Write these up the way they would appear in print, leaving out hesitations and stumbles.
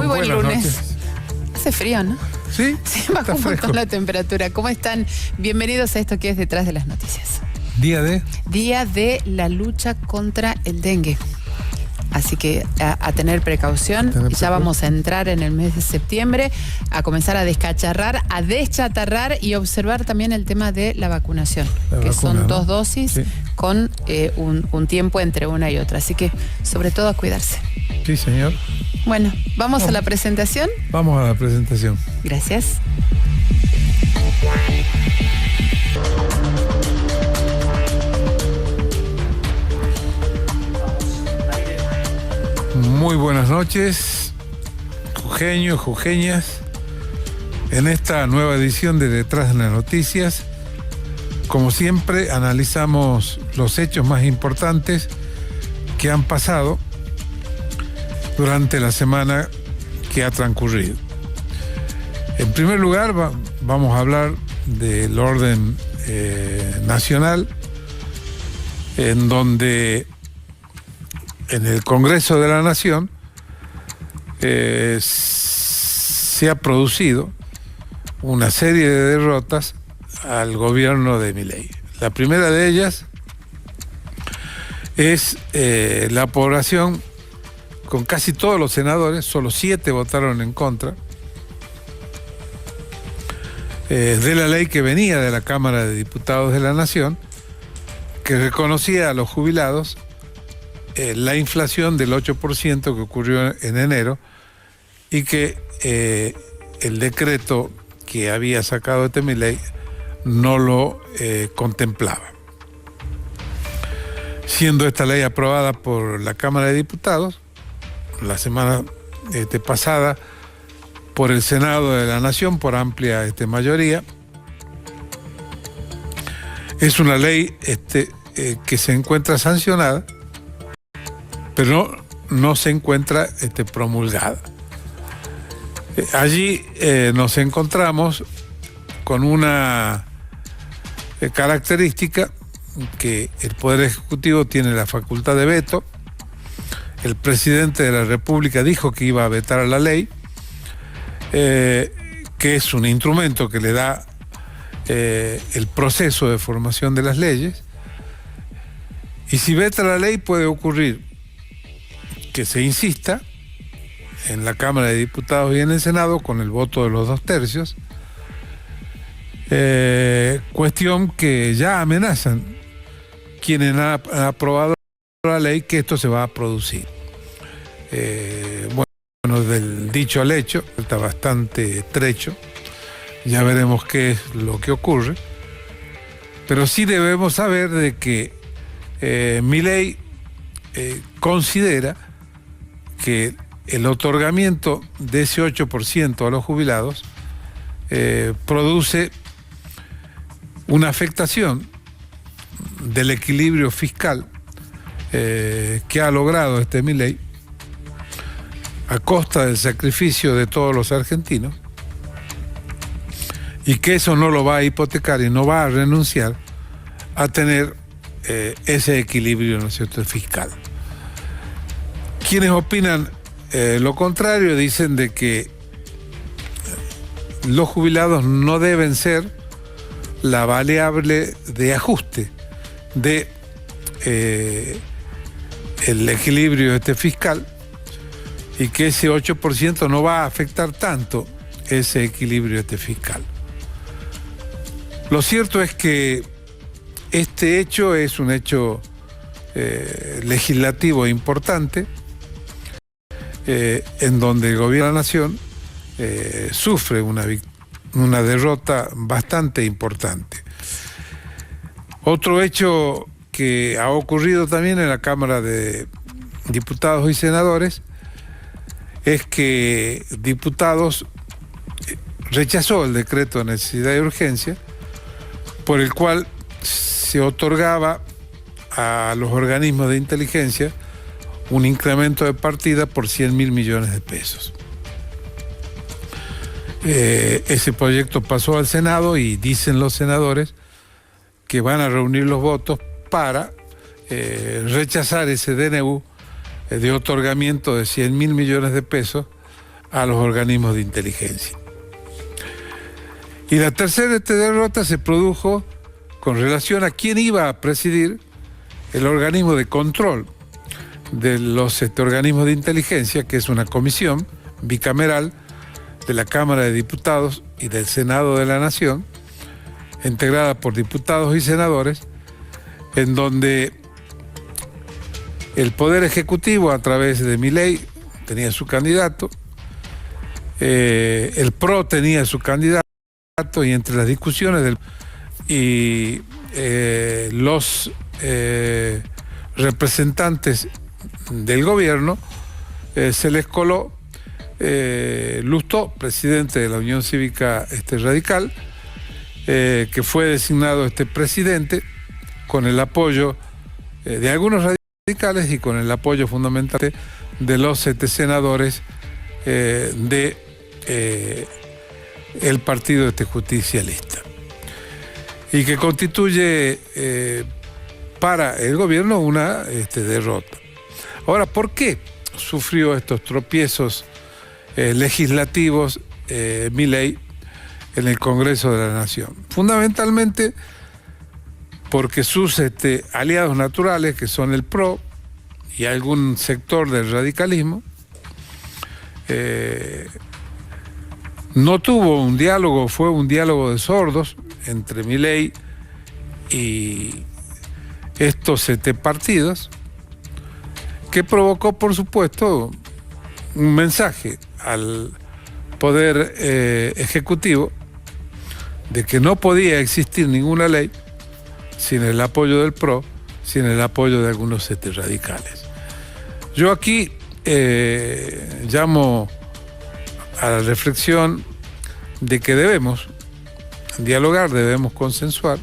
Muy buen Buenas lunes. noches. Hace frío, ¿no? Sí, Sí, bajó un montón la temperatura. ¿Cómo están? Bienvenidos a esto que es Detrás de las Noticias. Día de la lucha contra el dengue. Así que a tener precaución. Ya vamos a entrar en el mes de septiembre, a comenzar a deschatarrar y observar también el tema de la vacunación, son 2 dosis, sí, con un tiempo entre una y otra. Así que, sobre todo, a cuidarse. Sí, señor. Bueno, ¿vamos a la presentación? Vamos a la presentación. Gracias. Muy buenas noches, jujeños, jujeñas. En esta nueva edición de Detrás de las Noticias, como siempre, analizamos los hechos más importantes que han pasado durante la semana que ha transcurrido. En primer lugar, vamos a hablar del orden nacional, en donde en el Congreso de la Nación se ha producido una serie de derrotas al gobierno de Milei. La primera de ellas es la aprobación con casi todos los senadores, solo 7 votaron en contra, de la ley que venía de la Cámara de Diputados de la Nación, que reconocía a los jubilados la inflación del 8% que ocurrió en enero y que el decreto que había sacado Milei no lo contemplaba. Siendo esta ley aprobada por la Cámara de Diputados, la semana pasada por el Senado de la Nación por amplia mayoría, es una ley que se encuentra sancionada, pero no se encuentra promulgada. Allí nos encontramos con una característica, que el Poder Ejecutivo tiene la facultad de veto. El presidente de la República dijo que iba a vetar la ley, que es un instrumento que le da el proceso de formación de las leyes, y si veta la ley puede ocurrir que se insista en la Cámara de Diputados y en el Senado con el voto de los 2/3, cuestión que ya amenazan quienes han aprobado la ley que esto se va a producir. Bueno, del dicho al hecho está bastante trecho, ya veremos qué es lo que ocurre, pero sí debemos saber de que Milei considera que el otorgamiento de ese 8% a los jubilados produce una afectación del equilibrio fiscal que ha logrado Milei a costa del sacrificio de todos los argentinos, y que eso no lo va a hipotecar y no va a renunciar a tener ese equilibrio, ¿no es cierto?, fiscal. Quienes opinan lo contrario dicen de que los jubilados no deben ser la variable de ajuste de el equilibrio fiscal, y que ese 8% no va a afectar tanto ese equilibrio fiscal. Lo cierto es que este hecho es un hecho legislativo importante, en donde el gobierno de la Nación sufre una derrota bastante importante. Otro hecho que ha ocurrido también en la Cámara de Diputados y Senadores es que diputados rechazó el decreto de necesidad y urgencia, por el cual se otorgaba a los organismos de inteligencia un incremento de partida por 100.000 millones de pesos. Ese proyecto pasó al Senado y dicen los senadores que van a reunir los votos para rechazar ese DNU de otorgamiento de 100.000 millones de pesos a los organismos de inteligencia. Y la tercera derrota se produjo con relación a quién iba a presidir el organismo de control de los organismos de inteligencia, que es una comisión bicameral de la Cámara de Diputados y del Senado de la Nación, integrada por diputados y senadores, en donde el Poder Ejecutivo, a través de Milei, tenía su candidato, el PRO tenía su candidato, y entre las discusiones los representantes del gobierno, se les coló Lustó, presidente de la Unión Cívica Radical, que fue designado presidente con el apoyo de algunos radicales y con el apoyo fundamental de los senadores del partido justicialista, y que constituye para el gobierno una derrota. Ahora, ¿por qué sufrió estos tropiezos legislativos Milei en el Congreso de la Nación? Fundamentalmente porque sus aliados naturales, que son el PRO y algún sector del radicalismo, no tuvo un diálogo, fue un diálogo de sordos entre Milei y estos partidos, que provocó, por supuesto, un mensaje al Poder Ejecutivo de que no podía existir ninguna ley sin el apoyo del PRO, sin el apoyo de algunos radicales. Yo aquí llamo a la reflexión de que debemos dialogar, debemos consensuar,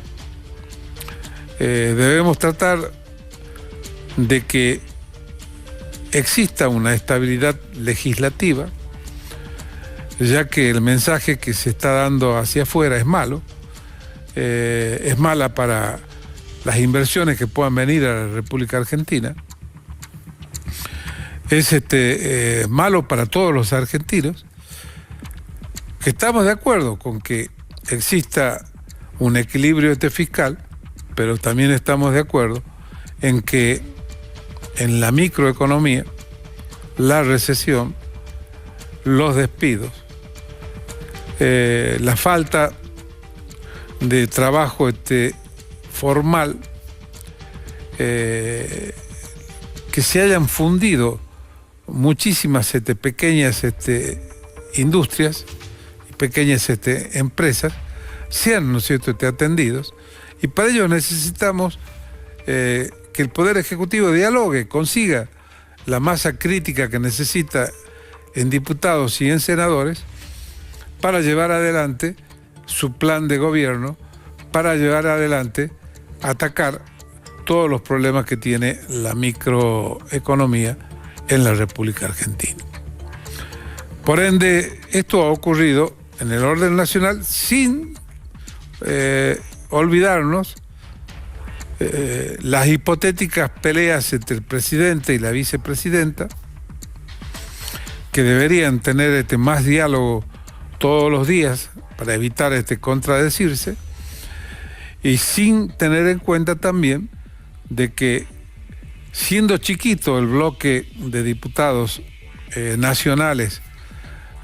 debemos tratar de que exista una estabilidad legislativa, ya que el mensaje que se está dando hacia afuera es malo, es mala para las inversiones que puedan venir a la República Argentina, es malo para todos los argentinos, que estamos de acuerdo con que exista un equilibrio fiscal, pero también estamos de acuerdo en que en la microeconomía, la recesión, los despidos, la falta de trabajo formal, que se hayan fundido muchísimas pequeñas industrias y pequeñas empresas, sean, ¿no es cierto?, atendidos, y para ello necesitamos que el Poder Ejecutivo dialogue, consiga la masa crítica que necesita en diputados y en senadores para llevar adelante su plan de gobierno, para llevar adelante, atacar todos los problemas que tiene la microeconomía en la República Argentina. Por ende, esto ha ocurrido en el orden nacional sin olvidarnos las hipotéticas peleas entre el presidente y la vicepresidenta, que deberían tener más diálogo todos los días para evitar contradecirse, y sin tener en cuenta también de que, siendo chiquito el bloque de diputados nacionales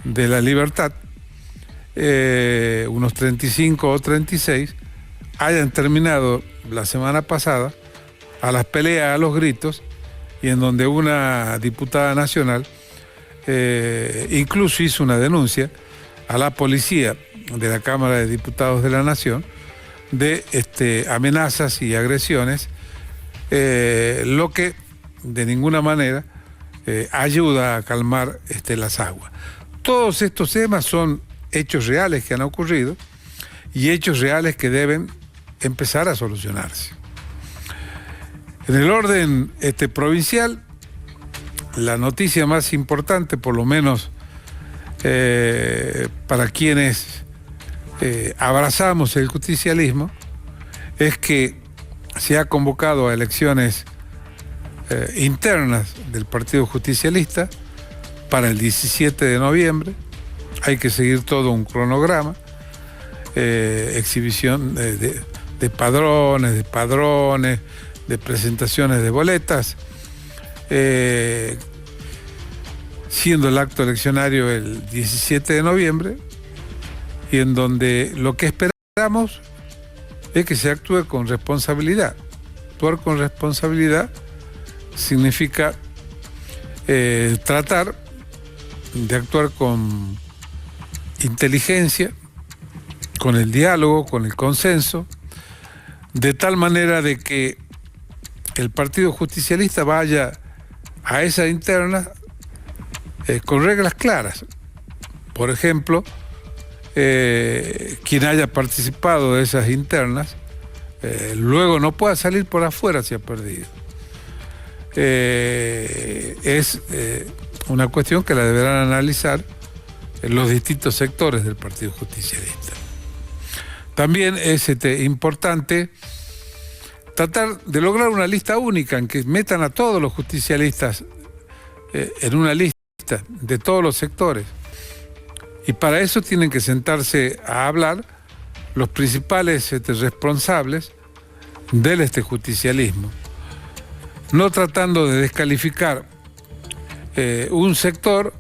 de La Libertad, unos 35 o 36, hayan terminado la semana pasada a las peleas, a los gritos, y en donde una diputada nacional incluso hizo una denuncia a la policía de la Cámara de Diputados de la Nación de amenazas y agresiones, lo que de ninguna manera ayuda a calmar las aguas. Todos estos temas son hechos reales que han ocurrido y hechos reales que deben empezar a solucionarse. En el orden provincial, la noticia más importante, por lo menos para quienes abrazamos el justicialismo, es que se ha convocado a elecciones internas del Partido Justicialista para el 17 de noviembre. Hay que seguir todo un cronograma, exhibición de padrones, de presentaciones de boletas, siendo el acto eleccionario el 17 de noviembre, y en donde lo que esperamos es que se actúe con responsabilidad. Actuar con responsabilidad significa tratar de actuar con inteligencia, con el diálogo, con el consenso, de tal manera de que el Partido Justicialista vaya a esas internas con reglas claras. Por ejemplo, quien haya participado de esas internas luego no pueda salir por afuera si ha perdido. Es una cuestión que la deberán analizar en los distintos sectores del Partido Justicialista. También es importante tratar de lograr una lista única en que metan a todos los justicialistas en una lista de todos los sectores. Y para eso tienen que sentarse a hablar los principales responsables del justicialismo, no tratando de descalificar un sector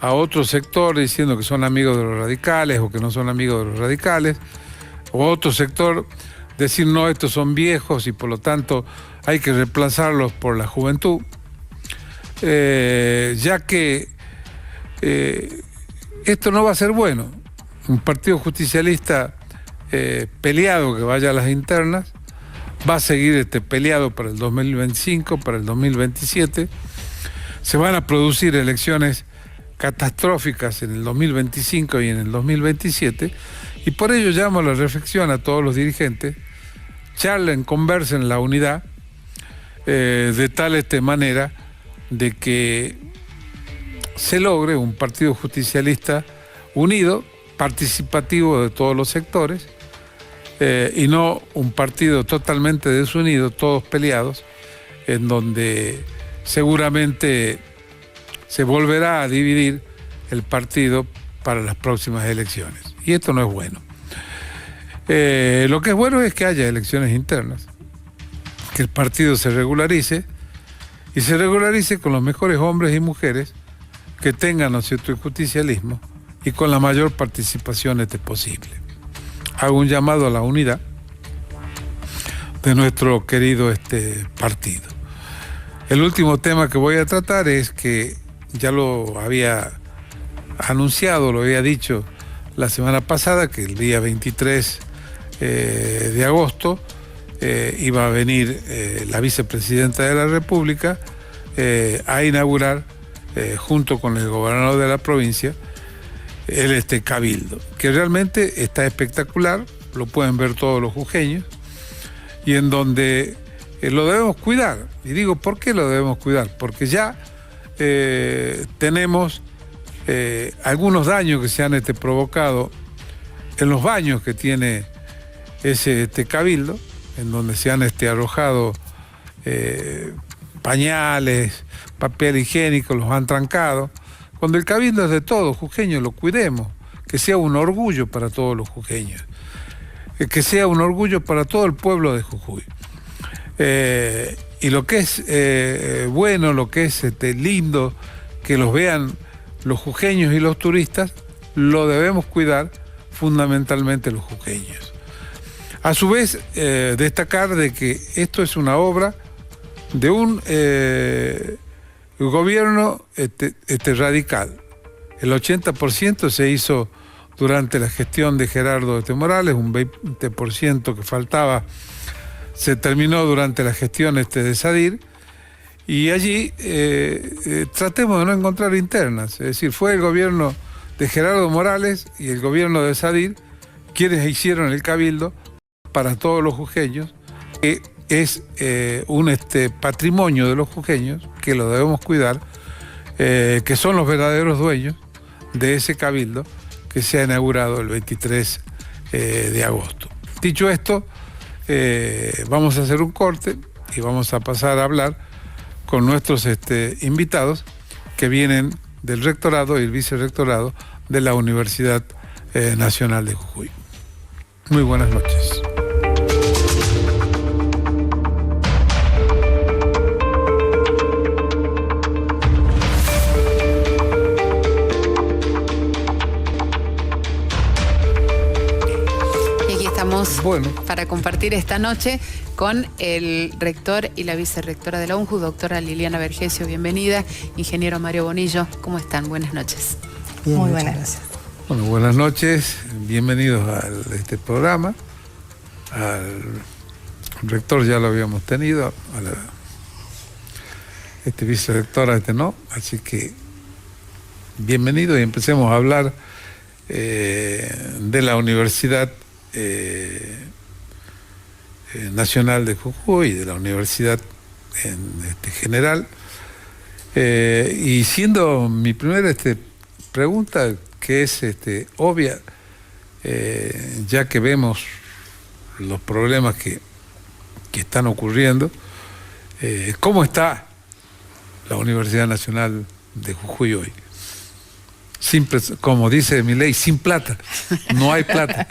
a otro sector diciendo que son amigos de los radicales o que no son amigos de los radicales, o otro sector decir no, estos son viejos y por lo tanto hay que reemplazarlos por la juventud, ya que esto no va a ser bueno. Un partido justicialista peleado que vaya a las internas va a seguir peleado para el 2025, para el 2027. Se van a producir elecciones catastróficas en el 2025 y en el 2027, y por ello llamo a la reflexión a todos los dirigentes: charlen, conversen la unidad de tal manera de que se logre un partido justicialista unido, participativo de todos los sectores, y no un partido totalmente desunido, todos peleados, en donde seguramente se volverá a dividir el partido para las próximas elecciones. Y esto no es bueno. Lo que es bueno es que haya elecciones internas, que el partido se regularice, y se regularice con los mejores hombres y mujeres que tengan, ¿no es cierto?, el justicialismo, y con la mayor participación posible. Hago un llamado a la unidad de nuestro querido partido. El último tema que voy a tratar es que ya lo había anunciado, lo había dicho la semana pasada, que el día 23 de agosto iba a venir la vicepresidenta de la República a inaugurar, junto con el gobernador de la provincia, el cabildo, que realmente está espectacular, lo pueden ver todos los jujeños, y en donde lo debemos cuidar. Y digo, ¿por qué lo debemos cuidar? Porque ya tenemos algunos daños que se han provocado en los baños que tiene ese cabildo, en donde se han arrojado pañales, papel higiénico, los han trancado. Cuando el cabildo es de todos, jujeños, lo cuidemos, que sea un orgullo para todos los jujeños, que sea un orgullo para todo el pueblo de Jujuy. Y lo que es bueno, lo que es lindo, que los vean los jujeños y los turistas, lo debemos cuidar fundamentalmente los jujeños. A su vez, destacar de que esto es una obra de un gobierno radical. El 80% se hizo durante la gestión de Gerardo Morales, un 20% que faltaba se terminó durante la gestión de Sadir, y allí tratemos de no encontrar internas. Es decir, fue el gobierno de Gerardo Morales y el gobierno de Sadir quienes hicieron el cabildo para todos los jujeños, que es un patrimonio de los jujeños, que lo debemos cuidar, que son los verdaderos dueños de ese cabildo que se ha inaugurado el 23 de agosto. Dicho esto, vamos a hacer un corte y vamos a pasar a hablar con nuestros invitados que vienen del rectorado y el vicerrectorado de la Universidad Nacional de Jujuy. Muy buenas noches. Bueno, para compartir esta noche con el rector y la vicerrectora de la UNJU, doctora Liliana Vergesio. Bienvenida. Ingeniero Mario Bonillo, ¿cómo están? Buenas noches. Bien, muy buenas gracias. Bueno, buenas noches, bienvenidos a este programa. Al rector ya lo habíamos tenido, a la vicerrectora no, así que bienvenido y empecemos a hablar de la Universidad Nacional de Jujuy y de la universidad en general. Y siendo mi primera pregunta, que es obvia, ya que vemos los problemas que están ocurriendo, ¿cómo está la Universidad Nacional de Jujuy hoy? Como dice Milei, sin plata, no hay plata.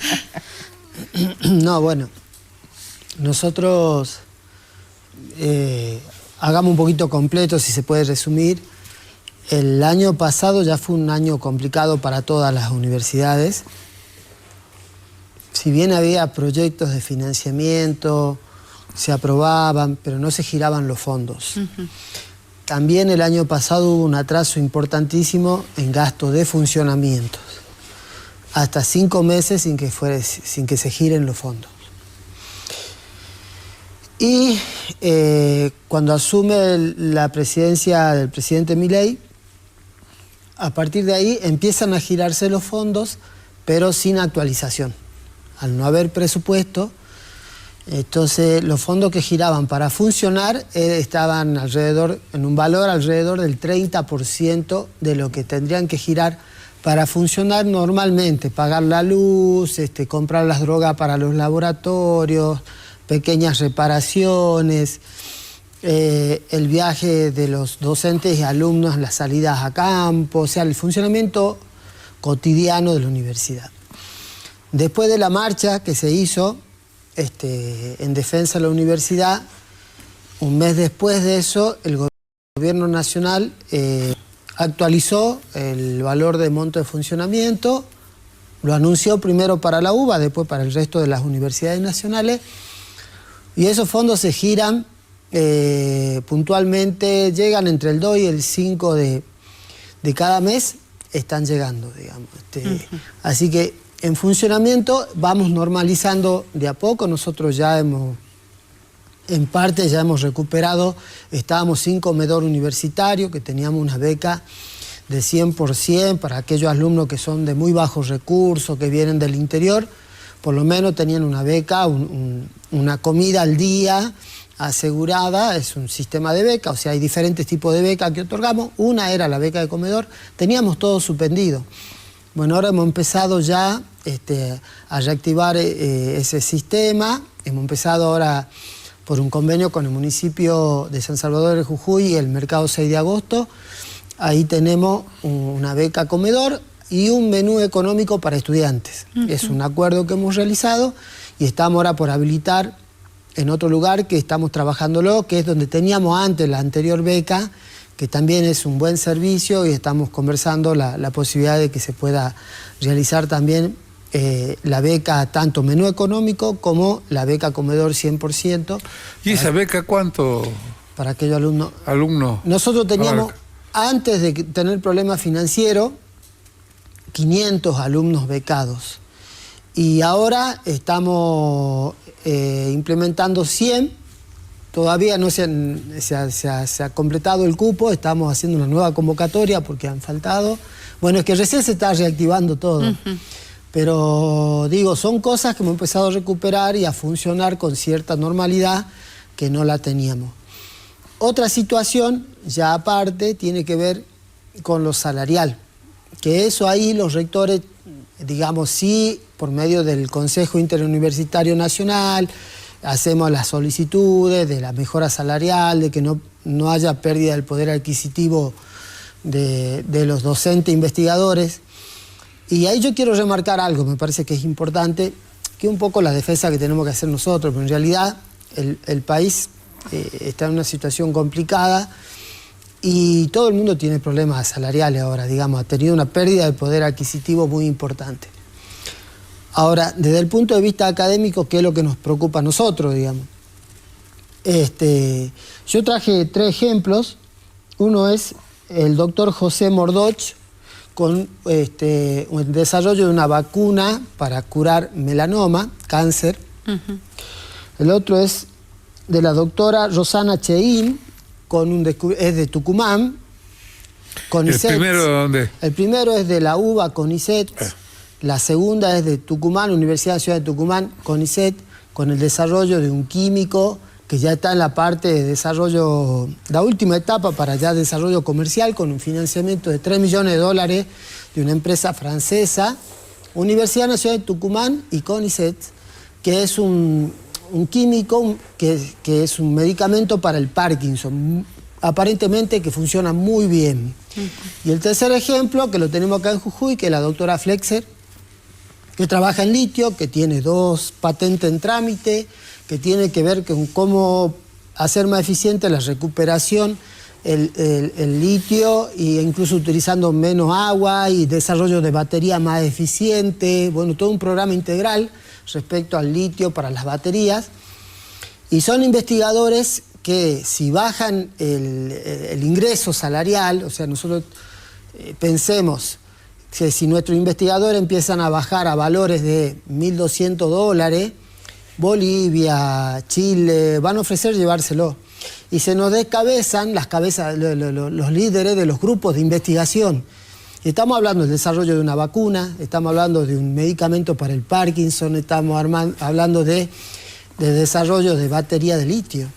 No, bueno, nosotros hagamos un poquito completo, si se puede resumir. El año pasado ya fue un año complicado para todas las universidades. Si bien había proyectos de financiamiento, se aprobaban, pero no se giraban los fondos. También el año pasado hubo un atraso importantísimo en gasto de funcionamientos. Hasta 5 meses sin que se giren los fondos. Y cuando asume la presidencia del presidente Milei, a partir de ahí empiezan a girarse los fondos, pero sin actualización. Al no haber presupuesto, entonces los fondos que giraban para funcionar estaban en un valor alrededor del 30% de lo que tendrían que girar para funcionar normalmente, pagar la luz, comprar las drogas para los laboratorios, pequeñas reparaciones, el viaje de los docentes y alumnos, las salidas a campo, o sea, el funcionamiento cotidiano de la universidad. Después de la marcha que se hizo en defensa de la universidad, un mes después de eso, el gobierno nacional actualizó el valor de monto de funcionamiento, lo anunció primero para la UBA, después para el resto de las universidades nacionales, y esos fondos se giran puntualmente, llegan entre el 2 y el 5 de cada mes, están llegando, digamos. Así que en funcionamiento vamos normalizando de a poco. Nosotros ya en parte ya hemos recuperado, estábamos sin comedor universitario, que teníamos una beca de 100% para aquellos alumnos que son de muy bajos recursos, que vienen del interior, por lo menos tenían una beca, una comida al día asegurada. Es un sistema de beca, o sea, hay diferentes tipos de becas que otorgamos. Una era la beca de comedor, teníamos todo suspendido. Bueno, ahora hemos empezado ya a reactivar ese sistema. Hemos empezado ahora por un convenio con el municipio de San Salvador de Jujuy y el Mercado 6 de Agosto. Ahí tenemos una beca comedor y un menú económico para estudiantes. Es un acuerdo que hemos realizado y estamos ahora por habilitar en otro lugar que estamos trabajándolo, que es donde teníamos antes la anterior beca, que también es un buen servicio, y estamos conversando la posibilidad de que se pueda realizar también la beca, tanto menú económico como la beca comedor 100%. ¿Y esa beca cuánto? Para aquellos alumnos. Alumnos. Nosotros teníamos, antes de tener problemas financieros, 500 alumnos becados. Y ahora estamos implementando 100. Todavía no se ha completado el cupo, estamos haciendo una nueva convocatoria porque han faltado. Bueno, es que recién se está reactivando todo. Pero digo, son cosas que hemos empezado a recuperar y a funcionar con cierta normalidad que no la teníamos. Otra situación, ya aparte, tiene que ver con lo salarial. Que eso ahí los rectores, digamos, sí, por medio del Consejo Interuniversitario Nacional, hacemos las solicitudes de la mejora salarial, de que no haya pérdida del poder adquisitivo de los docentes investigadores. Y ahí yo quiero remarcar algo, me parece que es importante, que es un poco la defensa que tenemos que hacer nosotros, pero en realidad el país está en una situación complicada y todo el mundo tiene problemas salariales ahora, digamos, ha tenido una pérdida de poder adquisitivo muy importante. Ahora, desde el punto de vista académico, ¿qué es lo que nos preocupa a nosotros, digamos? Yo traje 3 ejemplos. Uno es el doctor José Mordoch, con un desarrollo de una vacuna para curar melanoma, cáncer. El otro es de la doctora Rosana Cheín, es de Tucumán, CONICET. ¿El primero de dónde? El primero es de la UBA, CONICET. La segunda es de Tucumán, Universidad de Ciudad de Tucumán, CONICET, con el desarrollo de un químico que ya está en la parte de desarrollo, la última etapa para ya desarrollo comercial, con un financiamiento de $3 millones de una empresa francesa, Universidad Nacional de Tucumán y CONICET, que es un químico, que es un medicamento para el Parkinson, aparentemente que funciona muy bien. Y el tercer ejemplo, que lo tenemos acá en Jujuy, que es la doctora Flexer, que trabaja en litio, que tiene 2 patentes en trámite, que tiene que ver con cómo hacer más eficiente la recuperación, el litio, e incluso utilizando menos agua y desarrollo de batería más eficiente, bueno, todo un programa integral respecto al litio para las baterías. Y son investigadores que si bajan el ingreso salarial, o sea, nosotros pensemos que si nuestros investigadores empiezan a bajar a valores de $1.200, Bolivia, Chile, van a ofrecer llevárselo. Y se nos descabezan los líderes de los grupos de investigación. Estamos hablando del desarrollo de una vacuna, estamos hablando de un medicamento para el Parkinson, estamos hablando de desarrollo de batería de litio.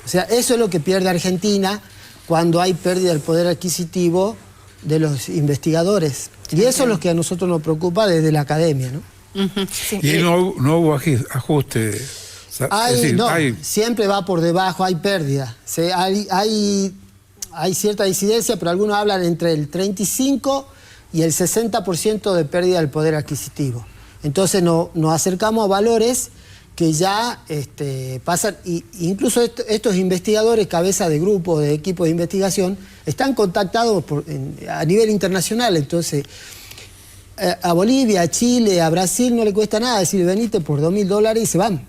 O sea, eso es lo que pierde Argentina cuando hay pérdida del poder adquisitivo de los investigadores. Y eso es lo que a nosotros nos preocupa desde la academia, ¿no? Sí. Y no hubo ajuste. Siempre va por debajo, hay pérdida. Hay cierta incidencia, pero algunos hablan entre el 35 y el 60% de pérdida del poder adquisitivo. Entonces nos acercamos a valores que ya pasan, incluso estos investigadores, cabeza de grupo, de equipo de investigación, están contactados a nivel internacional. Entonces, a Bolivia, a Chile, a Brasil no le cuesta nada decir, venite por $2.000 y se van.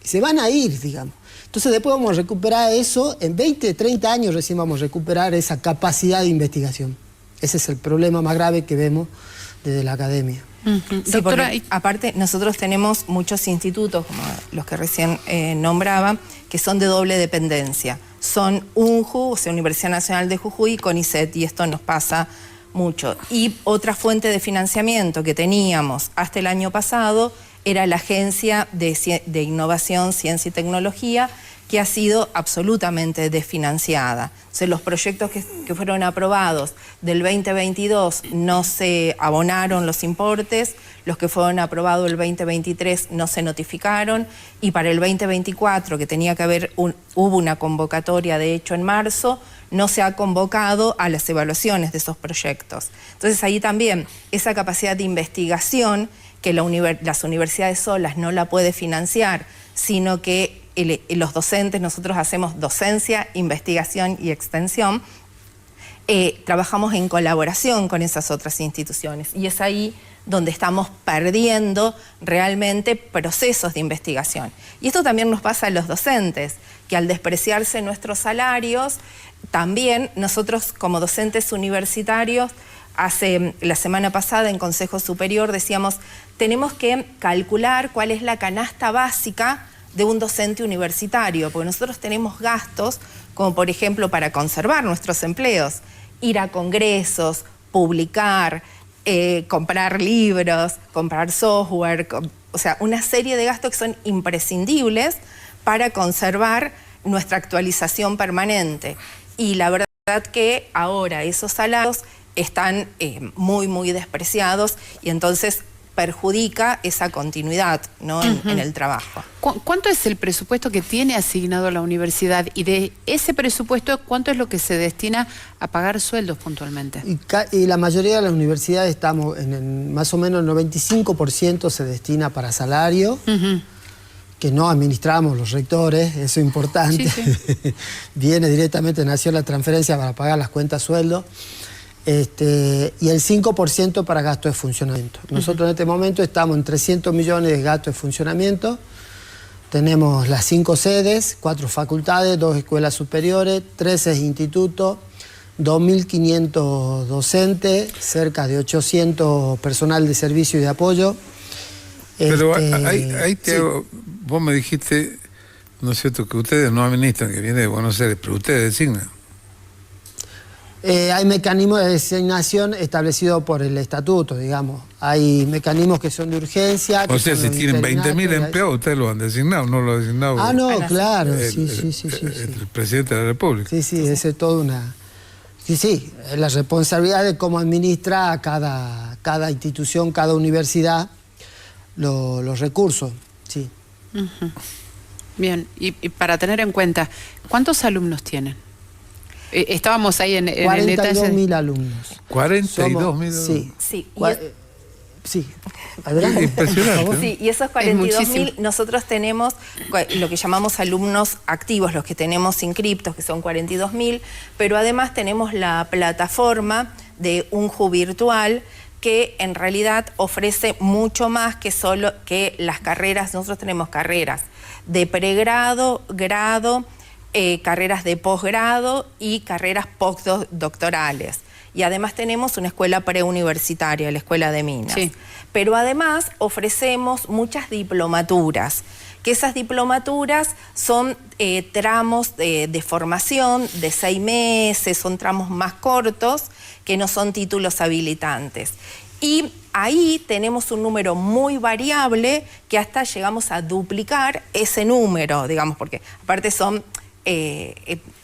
Se van a ir, digamos. Entonces después vamos a recuperar eso, en 20, 30 años recién vamos a recuperar esa capacidad de investigación. Ese es el problema más grave que vemos desde la academia. Sí, doctora, aparte nosotros tenemos muchos institutos, como los que recién nombraba, que son de doble dependencia. Son UNJU, o sea, Universidad Nacional de Jujuy, y CONICET, y esto nos pasa mucho. Y otra fuente de financiamiento que teníamos hasta el año pasado era la Agencia de Innovación, Ciencia y Tecnología, que ha sido absolutamente desfinanciada. O sea, los proyectos que fueron aprobados del 2022 no se abonaron los importes, los que fueron aprobados el 2023 no se notificaron, y para el 2024, que tenía que haber, hubo una convocatoria de hecho en marzo, no se ha convocado a las evaluaciones de esos proyectos. Entonces ahí también esa capacidad de investigación que las universidades solas no la puede financiar, sino que los docentes, nosotros hacemos docencia, investigación y extensión, trabajamos en colaboración con esas otras instituciones, y es ahí donde estamos perdiendo realmente procesos de investigación. Y esto también nos pasa a los docentes, que al despreciarse nuestros salarios, también nosotros como docentes universitarios, la semana pasada en Consejo Superior decíamos, tenemos que calcular cuál es la canasta básica de un docente universitario, porque nosotros tenemos gastos, como por ejemplo para conservar nuestros empleos, ir a congresos, publicar, comprar libros, comprar software, o sea, una serie de gastos que son imprescindibles para conservar nuestra actualización permanente. Y la verdad que ahora esos salarios están muy, muy despreciados, y entonces perjudica esa continuidad, ¿no? en el trabajo. ¿Cuánto es el presupuesto que tiene asignado a la universidad? Y de ese presupuesto, ¿cuánto es lo que se destina a pagar sueldos puntualmente? Y la mayoría de las universidades estamos más o menos el 95% se destina para salario, que no administramos los rectores, eso es importante. Sí, sí. Viene directamente, nació la transferencia para pagar las cuentas sueldos. Y el 5% para gasto de funcionamiento. Nosotros en este momento estamos en 300 millones de gasto de funcionamiento. Tenemos las 5 sedes, 4 facultades, 2 escuelas superiores, 13 institutos, 2.500 docentes, cerca de 800 personal de servicio y de apoyo. Pero ahí te hago, vos me dijiste, ¿no es cierto?, que ustedes no administran, que viene de Buenos Aires, pero ustedes designan. Hay mecanismos de designación establecidos por el estatuto, digamos. Hay mecanismos que son de urgencia. O sea, si tienen 20.000 empleados, ustedes lo han designado, no lo han designado. Ah, no, claro, el presidente de la República. Sí, ese es todo una... Sí, la responsabilidad de cómo administra cada institución, cada universidad, los recursos, sí. Bien, y para tener en cuenta, ¿cuántos alumnos tienen? Estábamos ahí en el detalle. 42.000 alumnos. 42.000. Sí. Sí. Sí. Adelante. Impresionante. Sí, y esos 42.000, nosotros tenemos lo que llamamos alumnos activos, los que tenemos inscriptos, que son 42.000, pero además tenemos la plataforma de UNJU virtual, que en realidad ofrece mucho más que solo que las carreras. Nosotros tenemos carreras de pregrado, grado, carreras de posgrado y carreras postdoctorales. Y además tenemos una escuela preuniversitaria, la Escuela de Minas. Sí. Pero además ofrecemos muchas diplomaturas, que esas diplomaturas son tramos de formación de 6 meses, son tramos más cortos, que no son títulos habilitantes. Y ahí tenemos un número muy variable, que hasta llegamos a duplicar ese número, digamos, porque aparte son...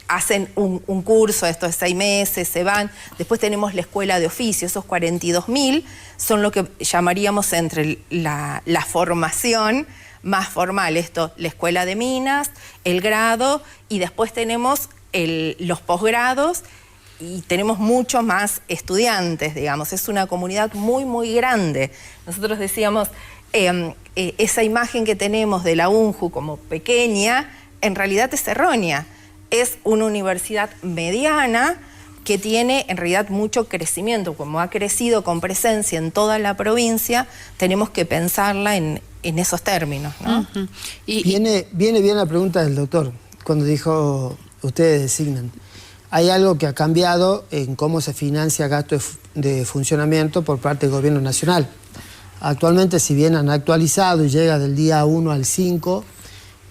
hacen un curso, esto es 6 meses, se van. Después tenemos la escuela de oficio, esos 42.000 son lo que llamaríamos entre la formación más formal, esto, la escuela de Minas, el grado, y después tenemos los posgrados, y tenemos muchos más estudiantes, digamos. Es una comunidad muy, muy grande. Nosotros decíamos, esa imagen que tenemos de la UNJU como pequeña, en realidad es errónea. Es una universidad mediana que tiene en realidad mucho crecimiento. Como ha crecido con presencia en toda la provincia, tenemos que pensarla en esos términos, ¿no? Viene bien la pregunta del doctor, cuando dijo, ustedes designan. Hay algo que ha cambiado en cómo se financia gasto de funcionamiento por parte del gobierno nacional. Actualmente, si bien han actualizado y llega del día 1 al 5,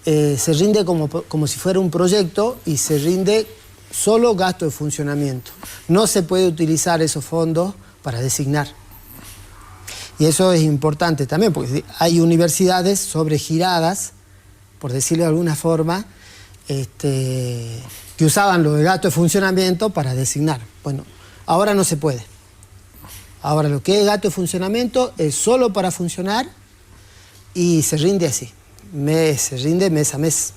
se rinde como si fuera un proyecto y se rinde solo gasto de funcionamiento. No se puede utilizar esos fondos para designar. Y eso es importante también, porque hay universidades sobregiradas, por decirlo de alguna forma, que usaban lo de gasto de funcionamiento para designar. Bueno, ahora no se puede. Ahora lo que es gasto de funcionamiento es solo para funcionar y se rinde así. Se rinde mes a mes.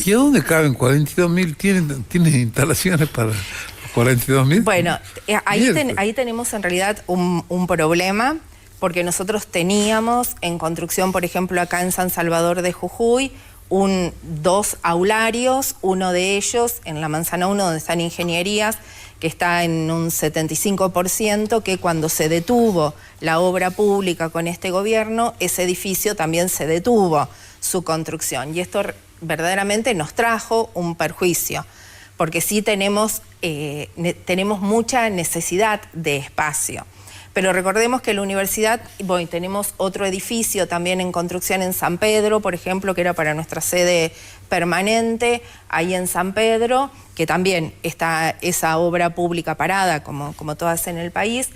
¿Y a dónde caben 42.000? ¿Tienen instalaciones para los 42.000? Bueno, ahí tenemos en realidad un problema, porque nosotros teníamos en construcción, por ejemplo, acá en San Salvador de Jujuy, 2 aularios, uno de ellos en la Manzana 1, donde están ingenierías, que está en un 75%, que cuando se detuvo la obra pública con este gobierno, ese edificio también se detuvo su construcción. Y esto verdaderamente nos trajo un perjuicio, porque sí tenemos mucha necesidad de espacio. Pero recordemos que la universidad, bueno, tenemos otro edificio también en construcción en San Pedro, por ejemplo, que era para nuestra sede permanente, ahí en San Pedro, que también está esa obra pública parada, como todas en el país,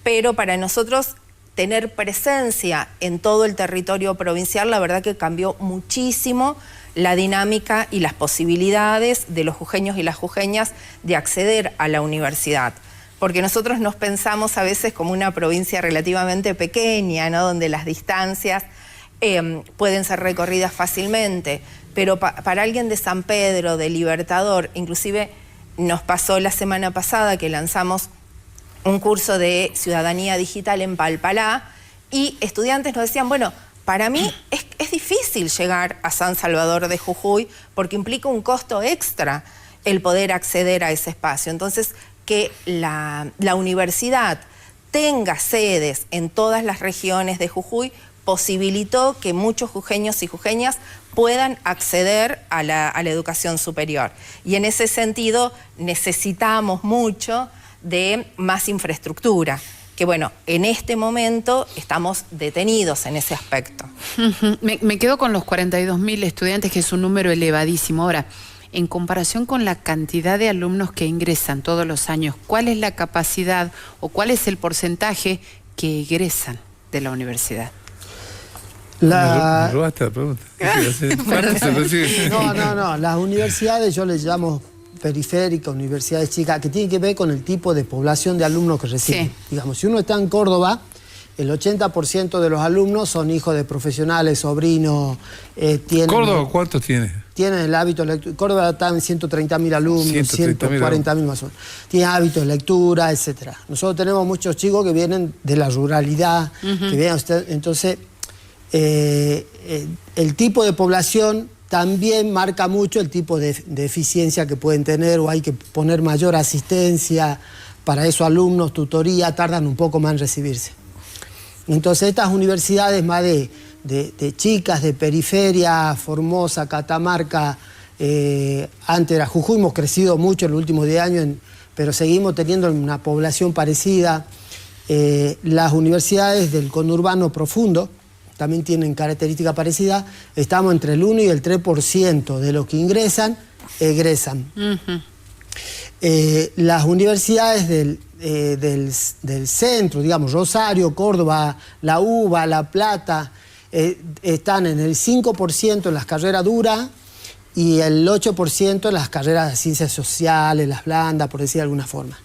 pero para nosotros tener presencia en todo el territorio provincial, la verdad que cambió muchísimo la dinámica y las posibilidades de los jujeños y las jujeñas de acceder a la universidad. porque nosotros nos pensamos a veces como una provincia relativamente pequeña, ¿no? Donde las distancias pueden ser recorridas fácilmente, pero para alguien de San Pedro, de Libertador, inclusive nos pasó la semana pasada que lanzamos un curso de ciudadanía digital en Palpalá y estudiantes nos decían, bueno, para mí es difícil llegar a San Salvador de Jujuy porque implica un costo extra el poder acceder a ese espacio. Entonces, que la universidad tenga sedes en todas las regiones de Jujuy posibilitó que muchos jujeños y jujeñas puedan acceder a la educación superior. Y en ese sentido necesitamos mucho de más infraestructura, que bueno, en este momento estamos detenidos en ese aspecto. Me quedo con los 42.000 estudiantes, que es un número elevadísimo. Ahora, en comparación con la cantidad de alumnos que ingresan todos los años, ¿cuál es la capacidad o cuál es el porcentaje que egresan de la universidad? Me robaste la pregunta. No. Las universidades yo les llamo periféricas, universidades chicas, que tienen que ver con el tipo de población de alumnos que reciben. Sí. Digamos, si uno está en Córdoba, el 80% de los alumnos son hijos de profesionales, sobrinos. ¿Córdoba cuántos tiene? Tienen el hábito de lectura. Córdoba está en 130.000 alumnos, 140.000 más o menos. Tienen hábitos de lectura, etc. Nosotros tenemos muchos chicos que vienen de la ruralidad, que vienen entonces, el tipo de población también marca mucho el tipo de eficiencia que pueden tener, o hay que poner mayor asistencia para esos alumnos, tutoría, tardan un poco más en recibirse. Entonces estas universidades más de chicas, de periferia, Formosa, Catamarca, antes era Jujuy, hemos crecido mucho en los últimos 10 años, pero seguimos teniendo una población parecida. Las universidades del conurbano profundo también tienen características parecidas. Estamos entre el 1 y el 3% de los que ingresan, egresan. Las universidades del centro, digamos, Rosario, Córdoba, la UBA, La Plata, están en el 5% en las carreras duras y el 8% en las carreras de ciencias sociales, las blandas, por decir de alguna forma.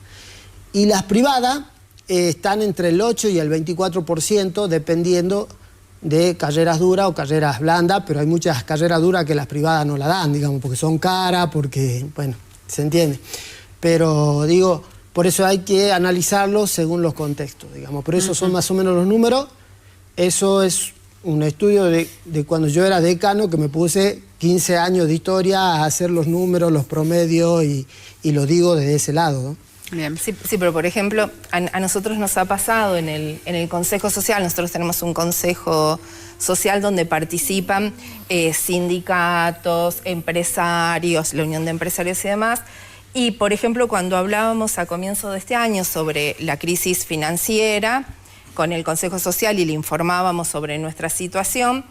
Y las privadas están entre el 8 y el 24%, dependiendo de carreras duras o carreras blandas, pero hay muchas carreras duras que las privadas no la dan, digamos, porque son caras, porque, bueno, se entiende. Pero, digo, por eso hay que analizarlo según los contextos, digamos. Por eso son más o menos los números. Eso es un estudio de cuando yo era decano, que me puse 15 años de historia a hacer los números, los promedios, y lo digo desde ese lado, ¿no? Bien. Sí, pero por ejemplo, a nosotros nos ha pasado en el Consejo Social. Nosotros tenemos un Consejo Social donde participan sindicatos, empresarios, la Unión de Empresarios y demás. Y por ejemplo, cuando hablábamos a comienzo de este año sobre la crisis financiera con el Consejo Social y le informábamos sobre nuestra situación,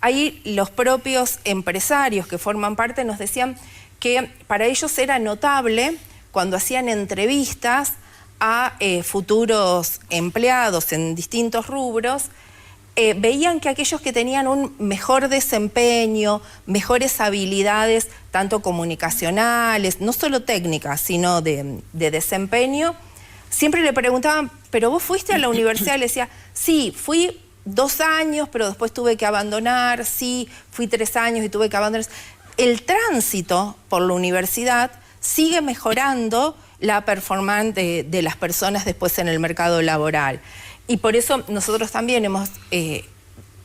ahí los propios empresarios que forman parte nos decían que para ellos era notable cuando hacían entrevistas a futuros empleados en distintos rubros, veían que aquellos que tenían un mejor desempeño, mejores habilidades, tanto comunicacionales, no solo técnicas, sino de desempeño, siempre le preguntaban, ¿pero vos fuiste a la universidad? Y le decía, sí, fui 2 años, pero después tuve que abandonar, sí, fui 3 años y tuve que abandonar. El tránsito por la universidad sigue mejorando la performance de las personas después en el mercado laboral. Y por eso nosotros también hemos,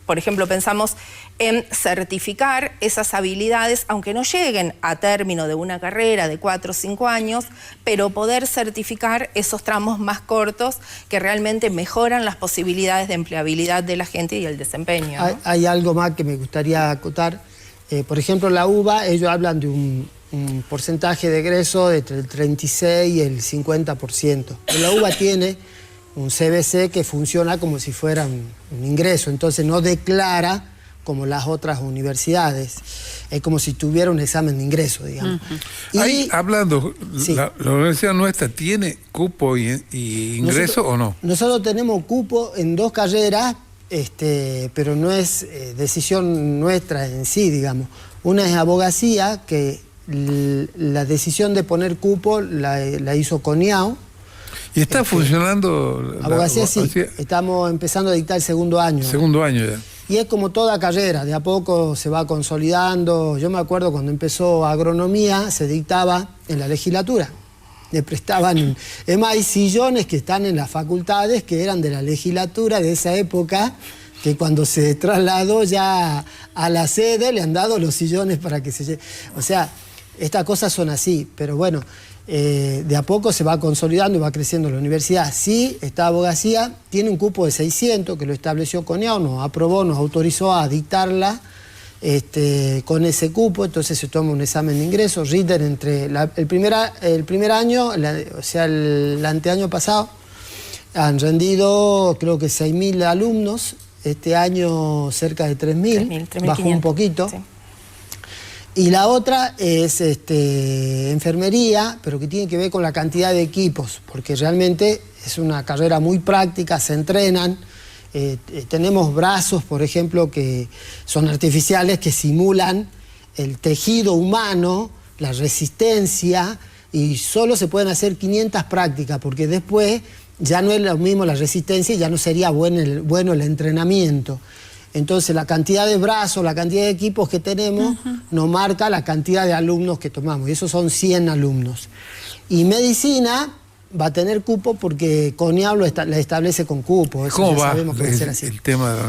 por ejemplo, pensamos en certificar esas habilidades, aunque no lleguen a término de una carrera de 4 o 5 años, pero poder certificar esos tramos más cortos que realmente mejoran las posibilidades de empleabilidad de la gente y el desempeño, ¿no? Hay algo más que me gustaría acotar. Por ejemplo, la UBA, ellos hablan de un porcentaje de egreso entre el 36 y el 50%. La UBA tiene un CBC que funciona como si fuera un ingreso, entonces no declara como las otras universidades. Es como si tuviera un examen de ingreso, digamos. Ahí, hablando, sí. la universidad nuestra tiene cupo y ingreso o no? Nosotros tenemos cupo en 2 carreras, pero no es decisión nuestra en sí, digamos. Una es abogacía, que la decisión de poner cupo la hizo CONIAO. ¿Y está funcionando? Abogacía sí, estamos empezando a dictar el segundo año. Segundo año ya. Y es como toda carrera, de a poco se va consolidando. Yo me acuerdo cuando empezó agronomía, se dictaba en la legislatura. Le prestaban, es más, hay sillones que están en las facultades que eran de la legislatura de esa época, que cuando se trasladó ya a la sede le han dado los sillones para que se lleve. O sea, estas cosas son así, pero bueno, de a poco se va consolidando y va creciendo la universidad. Sí, esta abogacía tiene un cupo de 600 que lo estableció CONIAO, nos aprobó, nos autorizó a dictarla con ese cupo, entonces se toma un examen de ingreso, rinden entre el primer año, o sea, el anteaño pasado, han rendido creo que 6.000 alumnos, este año cerca de 3.000, bajó un poquito. Sí. Y la otra es enfermería, pero que tiene que ver con la cantidad de equipos, porque realmente es una carrera muy práctica, se entrenan. Tenemos brazos, por ejemplo, que son artificiales, que simulan el tejido humano, la resistencia, y solo se pueden hacer 500 prácticas, porque después ya no es lo mismo la resistencia y ya no sería bueno el entrenamiento. Entonces la cantidad de brazos, la cantidad de equipos que tenemos nos marca la cantidad de alumnos que tomamos, y esos son 100 alumnos. Y medicina va a tener cupo porque CONIAO la establece con cupo. Eso ¿Cómo ya va sabemos que va a ser así. el tema de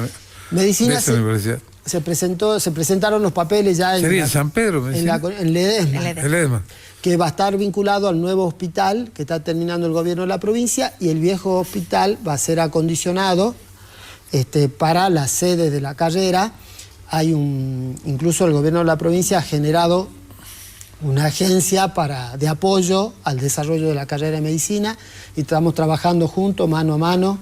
medicina esa universidad? Se presentaron los papeles ya ¿Sería en San Pedro? En Ledesma, que va a estar vinculado al nuevo hospital que está terminando el gobierno de la provincia, y el viejo hospital va a ser acondicionado para la sede de la carrera. Incluso el gobierno de la provincia ha generado una agencia de apoyo al desarrollo de la carrera de medicina, y estamos trabajando juntos, mano a mano.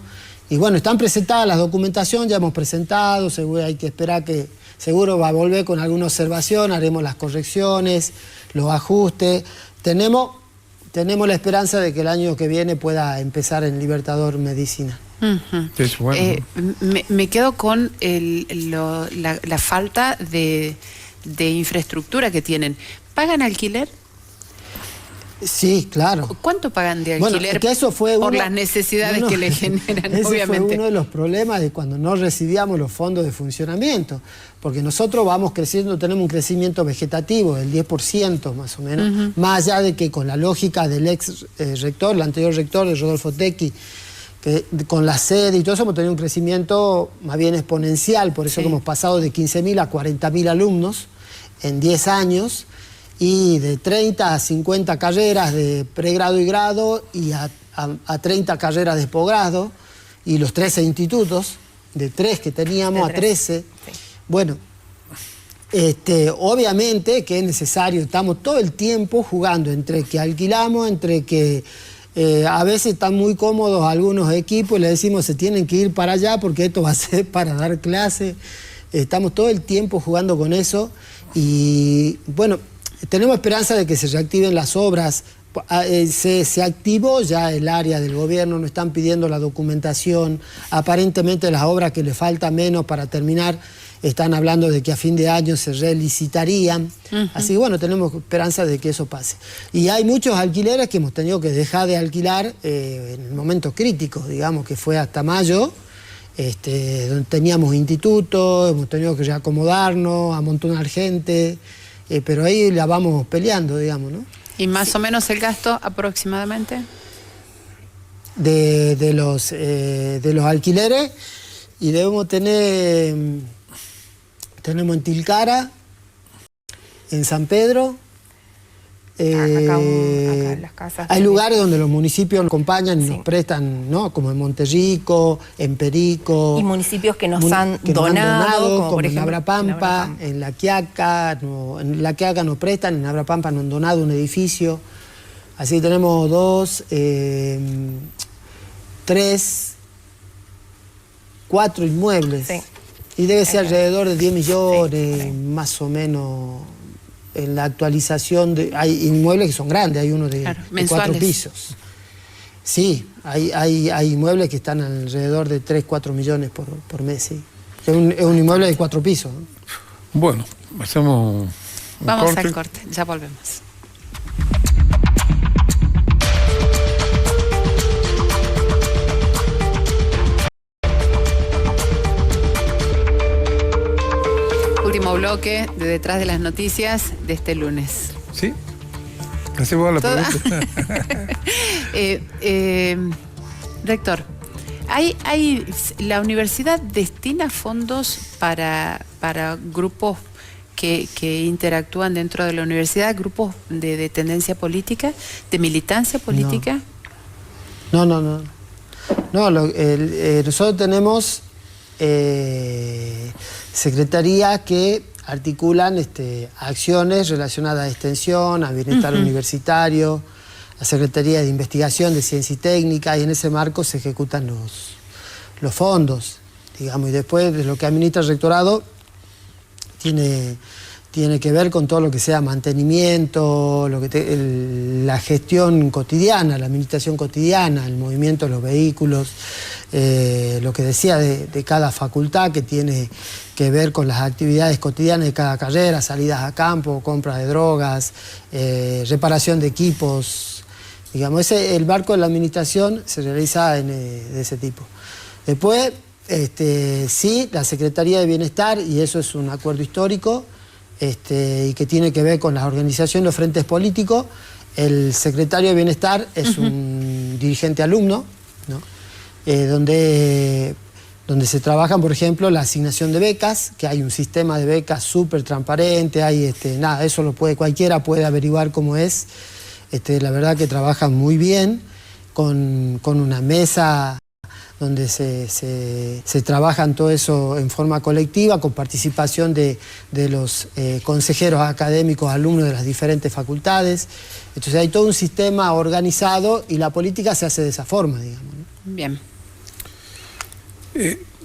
Y bueno, están presentadas las documentaciones, ya hemos presentado, seguro hay que esperar que, seguro va a volver con alguna observación, haremos las correcciones, los ajustes. Tenemos la esperanza de que el año que viene pueda empezar en Libertador Medicina. Es bueno. Me quedo con la falta de infraestructura que tienen. ¿Pagan alquiler? Sí, claro. ¿Cuánto pagan de alquiler? Bueno, que eso fue por las necesidades que le generan, ese obviamente. Fue uno de los problemas de cuando no recibíamos los fondos de funcionamiento, porque nosotros vamos creciendo, tenemos un crecimiento vegetativo del 10% más o menos, más allá de que con la lógica del ex rector, el anterior rector de Rodolfo Tecchi, que con la sede y todo eso hemos tenido un crecimiento más bien exponencial, por eso que hemos pasado de 15.000 a 40.000 alumnos en 10 años, y de 30 a 50 carreras de pregrado y grado, y a 30 carreras de posgrado, y los 13 institutos, de 3 que teníamos a 13. Sí. Bueno, obviamente que es necesario, estamos todo el tiempo jugando entre que alquilamos, entre que a veces están muy cómodos algunos equipos y le decimos se tienen que ir para allá porque esto va a ser para dar clase. Estamos todo el tiempo jugando con eso, y bueno, tenemos esperanza de que se reactiven las obras. Se activó ya el área del gobierno, nos están pidiendo la documentación. Aparentemente las obras que le falta menos para terminar, están hablando de que a fin de año se relicitarían. Así que bueno, tenemos esperanza de que eso pase. Y hay muchos alquileres que hemos tenido que dejar de alquilar en momentos críticos, digamos que fue hasta mayo, donde teníamos institutos, hemos tenido que reacomodarnos, amontonar gente. Pero ahí la vamos peleando, digamos, ¿no? ¿Y más o menos el gasto aproximadamente? De los alquileres, y debemos tenemos en Tilcara, en San Pedro. Acá las casas. Hay lugares donde los municipios nos acompañan y nos prestan, ¿no? Como en Monterrico, en Perico. Y municipios que nos han donado, como por ejemplo, en Abrapampa, en La Quiaca. En La Quiaca nos prestan, en Abrapampa nos han donado un edificio. Así que tenemos 4 inmuebles. Sí. Y debe ser alrededor de 10 millones, más o menos. En la actualización, hay inmuebles que son grandes, hay uno de 4 pisos. Sí, hay inmuebles que están alrededor de 3, 4 millones por mes, sí. Es un inmueble de 4 pisos, ¿no? Bueno, hacemos Vamos al corte, ya volvemos. último bloque de Detrás de las Noticias de este lunes. ¿Sí? Hacemos la pregunta. Rector, ¿la universidad destina fondos para grupos que interactúan dentro de la universidad, grupos de tendencia política, de militancia política? No. Nosotros tenemos secretarías que articulan acciones relacionadas a extensión, a bienestar universitario, a Secretaría de Investigación de Ciencia y Técnica, y en ese marco se ejecutan los fondos, digamos, y después de lo que administra el rectorado tiene que ver con todo lo que sea mantenimiento, la gestión cotidiana, la administración cotidiana, el movimiento de los vehículos, lo que decía de cada facultad, que tiene que ver con las actividades cotidianas de cada carrera, salidas a campo, compra de drogas, reparación de equipos. Digamos, el marco de la administración se realiza de ese tipo. Después, sí, la Secretaría de Bienestar, y eso es un acuerdo histórico, y que tiene que ver con las organizaciones, los frentes políticos. El secretario de Bienestar es un dirigente alumno, ¿no? Donde se trabajan, por ejemplo, la asignación de becas, que hay un sistema de becas súper transparente, hay nada, eso cualquiera puede averiguar cómo es. La verdad que trabajan muy bien, con una mesa donde se trabajan todo eso en forma colectiva, con participación de los consejeros académicos, alumnos de las diferentes facultades. Entonces hay todo un sistema organizado y la política se hace de esa forma, digamos, ¿no? Bien.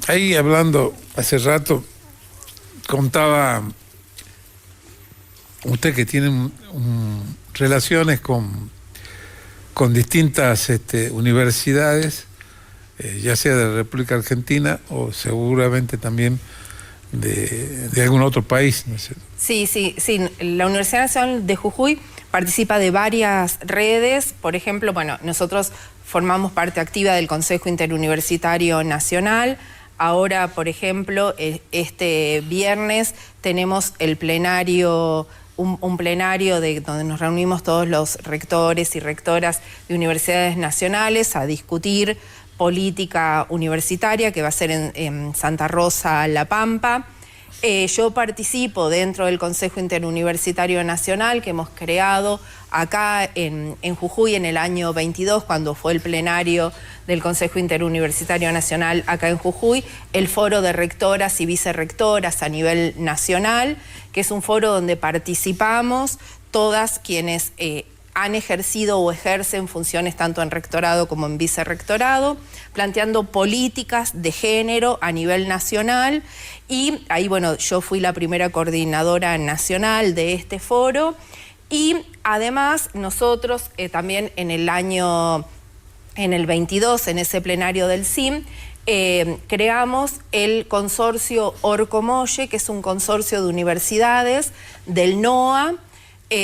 Ahí hablando, hace rato, contaba usted que tiene relaciones con distintas universidades, ya sea de la República Argentina o seguramente también de algún otro país, ¿no es cierto? Sí. La Universidad Nacional de Jujuy participa de varias redes. Por ejemplo, bueno, nosotros formamos parte activa del Consejo Interuniversitario Nacional. Ahora, por ejemplo, este viernes tenemos el plenario, un plenario donde nos reunimos todos los rectores y rectoras de universidades nacionales a discutir política universitaria, que va a ser en Santa Rosa, La Pampa. Yo participo dentro del Consejo Interuniversitario Nacional que hemos creado acá en Jujuy en el año 22, cuando fue el plenario del Consejo Interuniversitario Nacional acá en Jujuy, el foro de rectoras y vicerrectoras a nivel nacional, que es un foro donde participamos todas quienes han ejercido o ejercen funciones tanto en rectorado como en vicerrectorado, planteando políticas de género a nivel nacional. Y ahí, bueno, yo fui la primera coordinadora nacional de este foro. Y además nosotros también en el 22, en ese plenario del CIM, creamos el consorcio Orcomolle, que es un consorcio de universidades del NOA,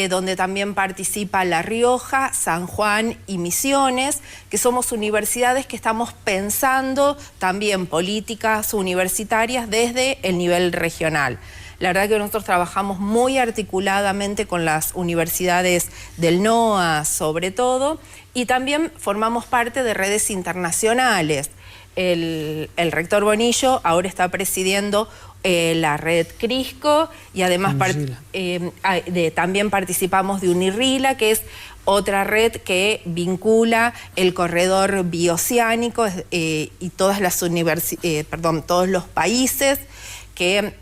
donde también participa La Rioja, San Juan y Misiones, que somos universidades que estamos pensando también políticas universitarias desde el nivel regional. La verdad que nosotros trabajamos muy articuladamente con las universidades del NOA sobre todo, y también formamos parte de redes internacionales. El rector Bonillo ahora está presidiendo la red CRISCO, y además también participamos de UNIRRILA, que es otra red que vincula el corredor bioceánico y todos los países que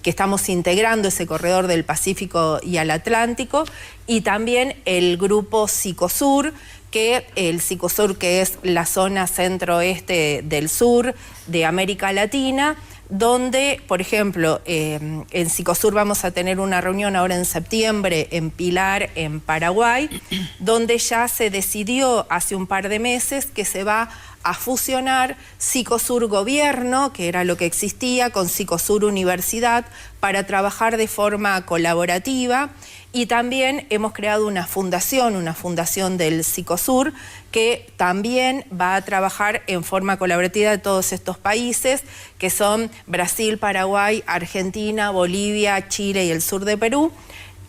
estamos integrando ese corredor del Pacífico y al Atlántico, y también el grupo Psicosur, que es la zona centro-oeste del sur de América Latina, donde, por ejemplo, en Psicosur vamos a tener una reunión ahora en septiembre en Pilar, en Paraguay, donde ya se decidió hace un par de meses que se va a fusionar Psicosur Gobierno, que era lo que existía, con Psicosur Universidad, para trabajar de forma colaborativa. Y también hemos creado una fundación del Psicosur, que también va a trabajar en forma colaborativa de todos estos países, que son Brasil, Paraguay, Argentina, Bolivia, Chile y el sur de Perú,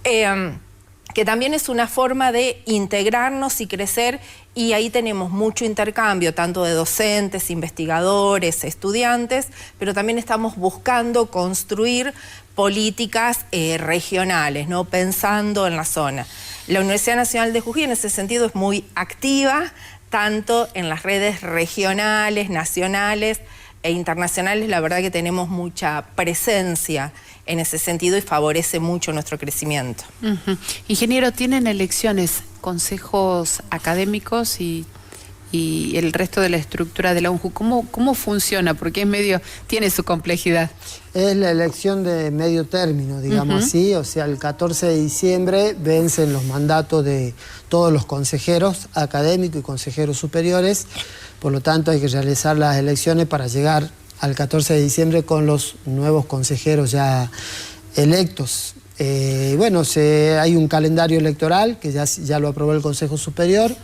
que también es una forma de integrarnos y crecer, y ahí tenemos mucho intercambio, tanto de docentes, investigadores, estudiantes, pero también estamos buscando construir políticas regionales, ¿no? Pensando en la zona. La Universidad Nacional de Jujuy en ese sentido es muy activa, tanto en las redes regionales, nacionales e internacionales. La verdad que tenemos mucha presencia en ese sentido y favorece mucho nuestro crecimiento. Ingeniero, ¿tienen elecciones, consejos académicos y el resto de la estructura de la UNJU? ¿Cómo funciona? Porque tiene su complejidad. Es la elección de medio término, digamos así, o sea, el 14 de diciembre vencen los mandatos de todos los consejeros académicos y consejeros superiores, por lo tanto hay que realizar las elecciones para llegar al 14 de diciembre con los nuevos consejeros ya electos. Bueno, hay un calendario electoral que ya lo aprobó el Consejo Superior.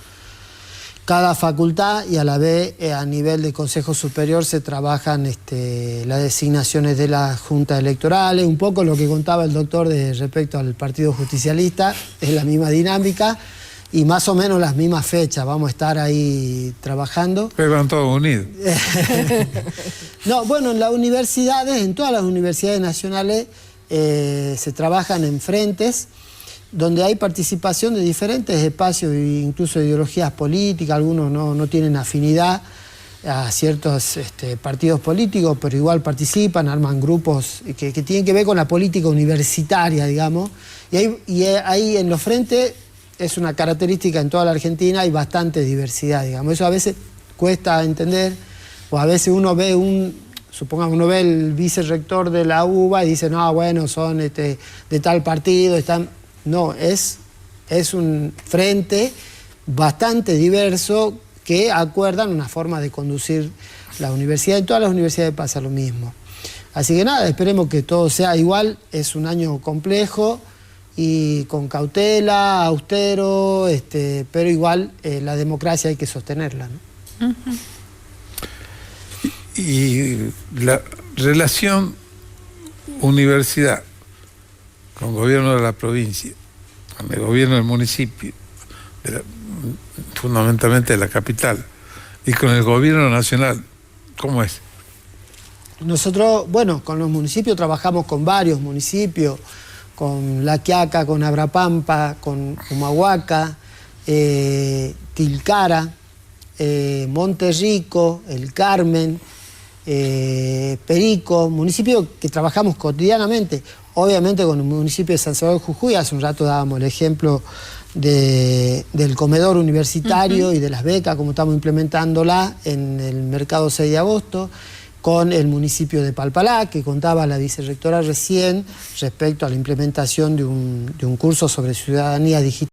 Cada facultad y a la vez a nivel de Consejo Superior se trabajan las designaciones de las juntas electorales, un poco lo que contaba el doctor respecto al Partido Justicialista, es la misma dinámica y más o menos las mismas fechas, vamos a estar ahí trabajando. Pero van todos unidos. No, bueno, en las universidades, en todas las universidades nacionales se trabajan en frentes donde hay participación de diferentes espacios, incluso de ideologías políticas. Algunos no tienen afinidad a ciertos partidos políticos, pero igual participan, arman grupos que tienen que ver con la política universitaria, digamos. Y ahí en los frentes es una característica en toda la Argentina, hay bastante diversidad, digamos. Eso a veces cuesta entender, o a veces uno ve supongamos, uno ve el vicerrector de la UBA y dice, no, bueno, son de tal partido, están... No, es un frente bastante diverso que acuerdan una forma de conducir la universidad. En todas las universidades pasa lo mismo. Así que nada, esperemos que todo sea igual. Es un año complejo y con cautela, austero, pero igual la democracia hay que sostenerla, ¿no? Y la relación universidad con el gobierno de la provincia, con el gobierno del municipio, fundamentalmente de la capital, y con el gobierno nacional, ¿cómo es? Nosotros, bueno, con los municipios trabajamos con varios municipios, con La Quiaca, con Abrapampa, con Humahuaca, Tilcara, Monterrico, El Carmen, Perico, municipios que trabajamos cotidianamente. Obviamente con el municipio de San Salvador de Jujuy, hace un rato dábamos el ejemplo del comedor universitario y de las becas, como estamos implementándola en el mercado 6 de agosto, con el municipio de Palpalá, que contaba la vicerrectora recién respecto a la implementación de un curso sobre ciudadanía digital.